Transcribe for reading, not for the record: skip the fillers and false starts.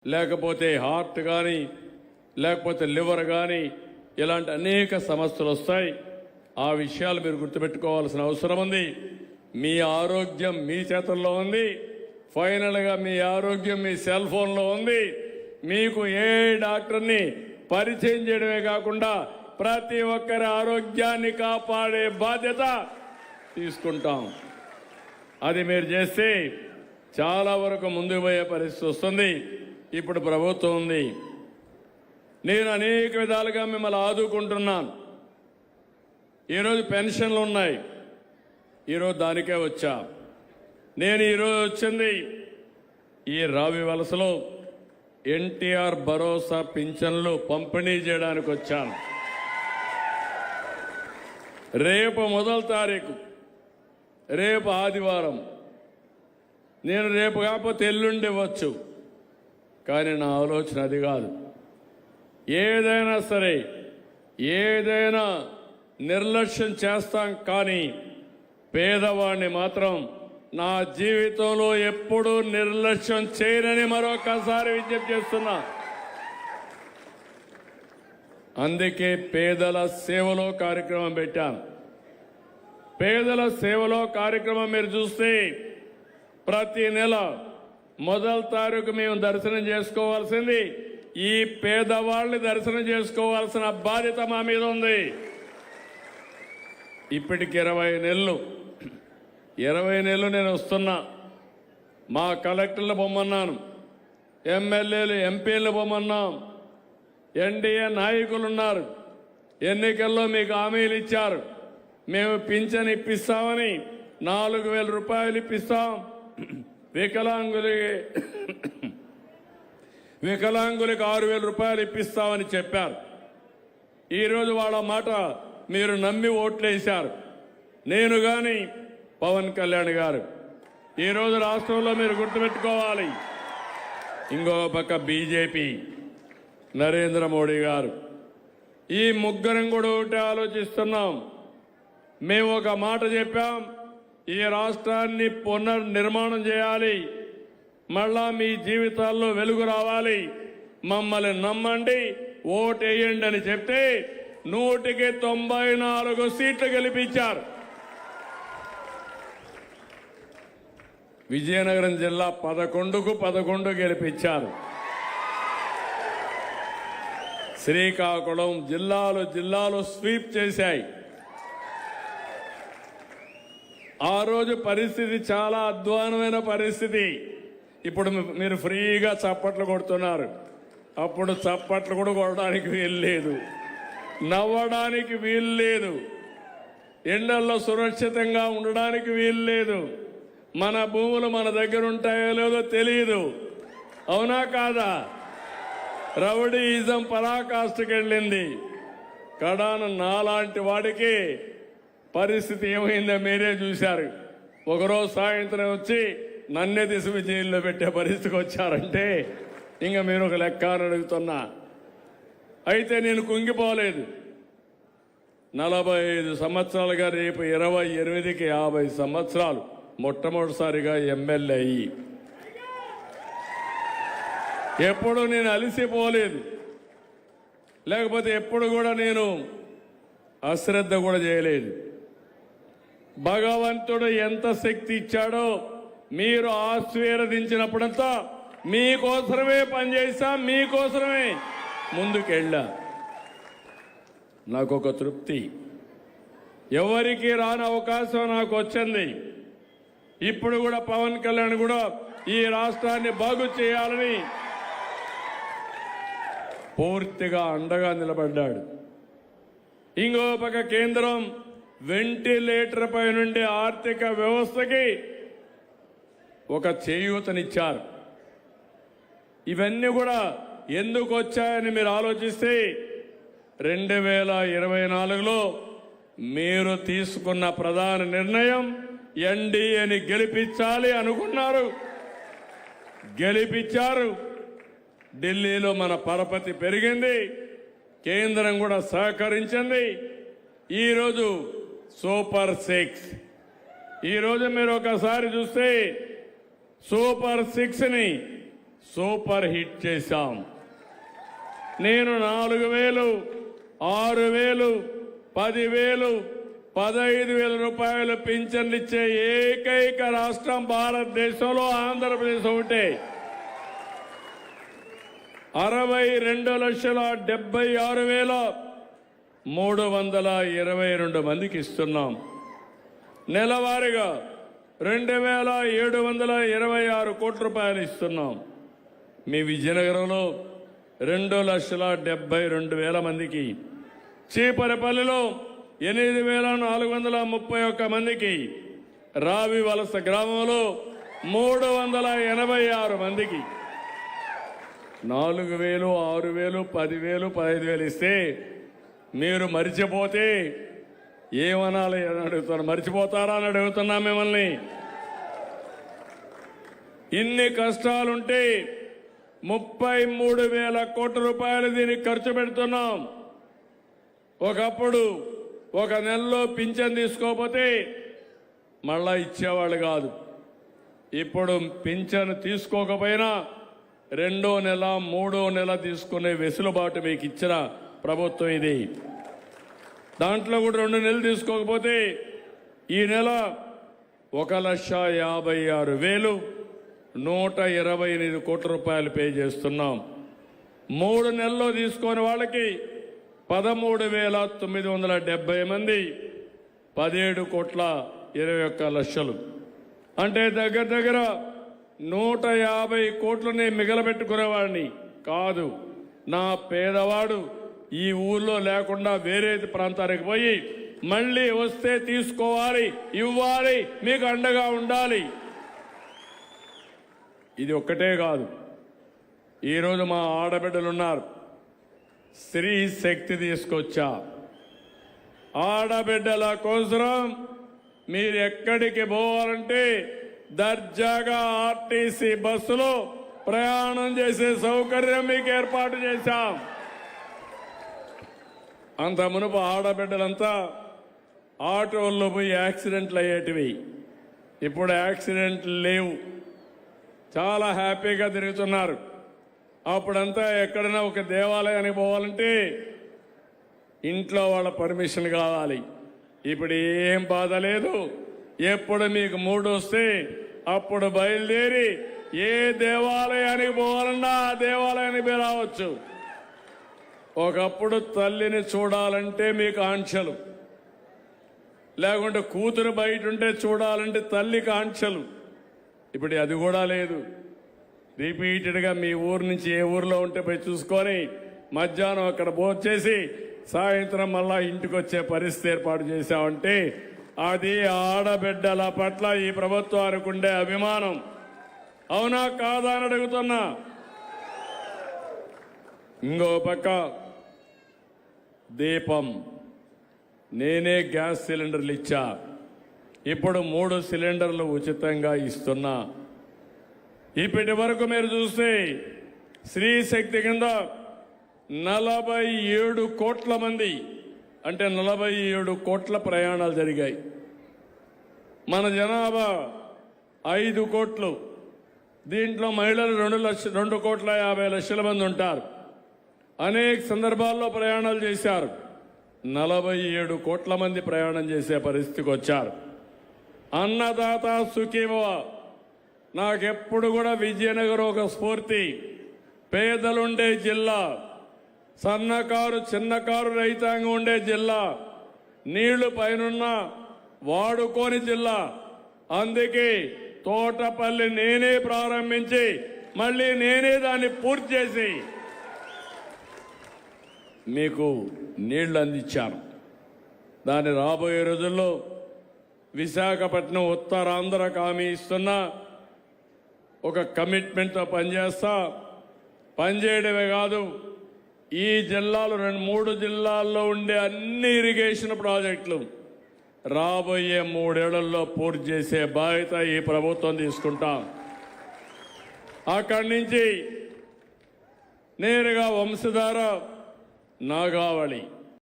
లేకపోతే హార్ట్ కానీ లేకపోతే లివర్ కానీ ఇలాంటి అనేక సమస్యలు వస్తాయి. ఆ విషయాలు మీరు గుర్తుపెట్టుకోవాల్సిన అవసరం ఉంది. మీ ఆరోగ్యం మీ చేతుల్లో ఉంది. ఫైనల్గా మీ ఆరోగ్యం మీ సెల్ ఫోన్లో ఉంది. మీకు ఏ డాక్టర్ని పరిచయం చేయడమే కాకుండా ప్రతి ఒక్కరి ఆరోగ్యాన్ని కాపాడే బాధ్యత తీసుకుంటాం. అది మీరు చేస్తే చాలా వరకు ముందుకు పోయే పరిస్థితి వస్తుంది. ఇప్పుడు ప్రభుత్వం ఉంది. నేను అనేక విధాలుగా మిమ్మల్ని ఆదుకుంటున్నాను. ఈరోజు పెన్షన్లు ఉన్నాయి. ఈరోజు దానికే వచ్చా. నేను ఈరోజు వచ్చింది ఈ రావి వలసలో ఎన్టీఆర్ భరోసా పింఛన్లు పంపిణీ చేయడానికి వచ్చాను. రేపు మొదటి తారీఖు, రేపు ఆదివారం. నేను రేపు కాకపోతే ఎల్లుండి ఇవ్వచ్చు. కానీ నా ఆలోచన అది కాదు. ఏదైనా సరే ఏదైనా నిర్లక్ష్యం చేస్తాం, కానీ పేదవాడిని మాత్రం నా జీవితంలో ఎప్పుడూ నిర్లక్ష్యం చేయనని మరొకసారి విజ్ఞప్తి చేస్తున్నా. అందుకే పేదల సేవలో కార్యక్రమం పెట్టాను. పేదల సేవలో కార్యక్రమం మీరు చూస్తే ప్రతి నెల మొదటి తారీఖు మేము దర్శనం చేసుకోవాల్సింది ఈ పేదవాళ్ళని దర్శనం చేసుకోవాల్సిన బాధ్యత మా మీద ఉంది. ఇప్పటికి 20 నెలలు నేను వస్తున్నా. మా కలెక్టర్లు పొమ్మన్నాను, ఎమ్మెల్యేలు ఎంపీలు పొమ్మన్నాం, ఎన్డీఏ నాయకులు ఉన్నారు. ఎన్నికల్లో మీకు హామీలు ఇచ్చారు. మేము పింఛన్ ఇప్పిస్తామని 4,000 రూపాయలు ఇప్పిస్తాం. వికలాంగులకు 6,000 రూపాయలు ఇప్పిస్తామని చెప్పారు. ఈరోజు వాళ్ళ మాట మీరు నమ్మి ఓట్లేశారు. నేను కానీ పవన్ కళ్యాణ్ గారు. ఈరోజు రాష్ట్రంలో మీరు గుర్తుపెట్టుకోవాలి, ఇంకో పక్క బీజేపీ నరేంద్ర మోడీ గారు. ఈ ముగ్గురం కూడా ఒకటి ఆలోచిస్తున్నాం. మేము ఒక మాట చెప్పాం, ఈ రాష్ట్రాన్ని పునర్నిర్మాణం చేయాలి. మళ్ళా మీ జీవితాల్లో వెలుగు రావాలి. మమ్మల్ని నమ్మండి, ఓటేయండి అని చెప్తే 100కి 94 సీట్లు గెలిపించారు. విజయనగరం జిల్లా 11కు 11 గెలిపించారు. శ్రీకాకుళం జిల్లాలు స్వీప్ చేశాయి. ఆ రోజు పరిస్థితి చాలా అధ్వానమైన పరిస్థితి. ఇప్పుడు మీరు ఫ్రీగా చప్పట్లు కొడుతున్నారు. అప్పుడు చప్పట్లు కూడా కొట్టడానికి వీల్లేదు, నవ్వడానికి వీల్లేదు, ఎండల్లో సురక్షితంగా ఉండడానికి వీల్లేదు. మన భూములు మన దగ్గర ఉంటాయో లేదో తెలియదు. అవునా కాదా? రౌడీయిజం పరాకాష్ఠకి వెళ్ళింది. కడాన నాలాంటి వాడికి పరిస్థితి ఏమైందో మీరే చూశారు. ఒకరోజు సాయంత్రం వచ్చి నన్నే తీసుకు జైల్లో పెట్టే పరిస్థితికి వచ్చారంటే ఇంకా మీరు ఒక లెక్క అని అడుగుతున్నా. అయితే నేను కుంగిపోలేదు. 45 సంవత్సరాలుగా, రేపు 28కి 50 సంవత్సరాలు మొట్టమొదటిసారిగా ఎమ్మెల్యే అయ్యి ఎప్పుడు నేను అలసిపోలేదు. లేకపోతే ఎప్పుడు కూడా నేను అశ్రద్ధ కూడా చేయలేదు. భగవంతుడు ఎంత శక్తి ఇచ్చాడో మీరు ఆశీర్వదించినప్పుడంతా మీకోసమే పనిచేసా, మీకోసమే ముందుకెళ్ళా. నాకు ఒక తృప్తి. ఎవరికి రాని అవకాశం నాకు వచ్చింది. ఇప్పుడు కూడా పవన్ కళ్యాణ్ కూడా ఈ రాష్ట్రాన్ని బాగు చేయాలని పూర్తిగా అండగా నిలబడ్డాడు. ఇంకో పక్క కేంద్రం వెంటిలేటర్ పై నుండి ఆర్థిక వ్యవస్థకి ఒక చేయూతనిచ్చారు. ఇవన్నీ కూడా ఎందుకు వచ్చాయని మీరు ఆలోచిస్తే 2024లో మీరు తీసుకున్న ప్రధాన నిర్ణయం ఎన్డీఏని గెలిపించాలి అనుకున్నారు, గెలిపించారు. ఢిల్లీలో మన పరపతి పెరిగింది, కేంద్రం కూడా సహకరించింది. ఈరోజు సూపర్ 6. ఈరోజు మీరు ఒకసారి చూస్తే సూపర్ 6ని సూపర్ హిట్ చేశాం. నేను 4,000, 6,000, 10,000, 15,000 రూపాయలు పింఛన్లు ఇచ్చే ఏకైక రాష్ట్రం భారతదేశంలో ఆంధ్రప్రదేశ్ ఒకటే. 62,76,322 మందికి ఇస్తున్నాం. నెలవారీగా 2,726 కోట్ల రూపాయలు ఇస్తున్నాం. మీ విజయనగరంలో 2,72,000 మందికి, చీపరపల్లిలో 8,431 మందికి, రావి వలస గ్రామంలో 386 మందికి 4,000, 6,000, 10,000, 15,000 ఇస్తే మీరు మరిచిపోతే ఏమనాలి అని అడుగుతున్నా. మరిచిపోతారా అని అడుగుతున్నా మిమ్మల్ని. ఇన్ని కష్టాలుంటే 33,000 కోట్ల రూపాయలు దీనికి ఖర్చు పెడుతున్నాం. ఒకప్పుడు ఒక నెలలో పింఛన్ తీసుకోకపోతే మళ్ళా ఇచ్చేవాళ్ళు కాదు. ఇప్పుడు పింఛన్ తీసుకోకపోయినా 2వ నెల, 3వ నెల తీసుకునే వెసులుబాటు మీకు ఇచ్చిన ప్రభుత్వం ఇది. దాంట్లో కూడా 2 నెలలు తీసుకోకపోతే ఈ నెల 1,56,128 కోట్ల రూపాయలు పే చేస్తున్నాం. 3 నెలల్లో తీసుకునే వాళ్ళకి 13,970 మంది, 17,21,00,000. అంటే దగ్గర దగ్గర 150 కోట్లని మిగలబెట్టుకునేవాడిని కాదు. నా పేదవాడు ఈ ఊర్లో లేకుండా వేరే ప్రాంతానికి పోయి మళ్ళీ వస్తే తీసుకోవాలి, ఇవ్వాలి, మీకు అండగా ఉండాలి. ఇది ఒక్కటే కాదు. ఈరోజు మా ఆడబిడ్డలున్నారు. స్త్రీ శక్తి తీసుకొచ్చా. ఆడబిడ్డల కోసం మీరు ఎక్కడికి పోవాలంటే దర్జాగా ఆర్టీసీ బస్సులో ప్రయాణం చేసే సౌకర్యం మీకు ఏర్పాటు చేశాం. అంత మునుపు ఆడబిడ్డలంతా ఆటోల్లో పోయి యాక్సిడెంట్లు అయ్యేటివి. ఇప్పుడు యాక్సిడెంట్లు లేవు, చాలా హ్యాపీగా తిరుగుతున్నారు. అప్పుడంతా ఎక్కడైనా ఒక దేవాలయానికి పోవాలంటే ఇంట్లో వాళ్ళ పర్మిషన్ కావాలి. ఇప్పుడు ఏం బాధ లేదు. ఎప్పుడు మీకు మూడు వస్తే అప్పుడు బయలుదేరి ఏ దేవాలయానికి పోవాలన్నా ఆ దేవాలయానికి మీరు రావచ్చు. ఒకప్పుడు తల్లిని చూడాలంటే మీకు ఆంక్షలు, లేకుంటే కూతురు బయట ఉంటే చూడాలంటే తల్లికి ఆంక్షలు. ఇప్పుడు అది కూడా లేదు. రిపీటెడ్గా మీ ఊరు నుంచి ఏ ఊర్లో ఉంటే పోయి చూసుకొని మధ్యాహ్నం అక్కడ భోంచేసి సాయంత్రం మళ్ళా ఇంటికి వచ్చే పరిస్థితి ఏర్పాటు చేశామంటే అది ఆడబిడ్డల పట్ల ఈ ప్రభుత్వానికి ఉండే అభిమానం. అవునా కాదా అని అడుగుతున్నా. ఇంకో పక్క దీపం, నేనే గ్యాస్ సిలిండర్లు ఇచ్చా. ఇప్పుడు 3 సిలిండర్లు ఉచితంగా ఇస్తున్నా. ఇప్పటి వరకు మీరు చూస్తే స్త్రీ శక్తి కింద 47 కోట్ల మంది, అంటే 47 కోట్ల ప్రయాణాలు జరిగాయి. మన జనాభా 5 కోట్లు. దీంట్లో మహిళలు 2,50,00,000 మంది ఉంటారు. అనేక సందర్భాల్లో ప్రయాణాలు చేశారు. 47 కోట్ల మంది ప్రయాణం చేసే పరిస్థితికి వచ్చారు. అన్నదాత సుఖీభవ. నాకెప్పుడు కూడా విజయనగరం ఒక స్ఫూర్తి. పేదలుండే జిల్లా, సన్నకారు చిన్నకారు రైతాంగం ఉండే జిల్లా, నీళ్లు పైనున్న వాడుకోని జిల్లా. అందుకే తోటపల్లి నేనే ప్రారంభించి మళ్ళీ నేనే దాన్ని పూర్తి చేసి మీకు నీళ్లు అందించాను. దాన్ని రాబోయే రోజుల్లో విశాఖపట్నం ఉత్తరాంధ్రకు హామీ ఇస్తున్నా. ఒక కమిట్మెంట్తో పనిచేస్తా. పనిచేయడమే కాదు, ఈ జిల్లాలో 3 జిల్లాల్లో ఉండే అన్ని ఇరిగేషన్ ప్రాజెక్టులు రాబోయే 3 ఏళ్లలో పూర్తి చేసే బాధ్యత ఈ ప్రభుత్వం తీసుకుంటాం. అక్కడి నుంచి నేరుగా వంశధార, నాగావళి,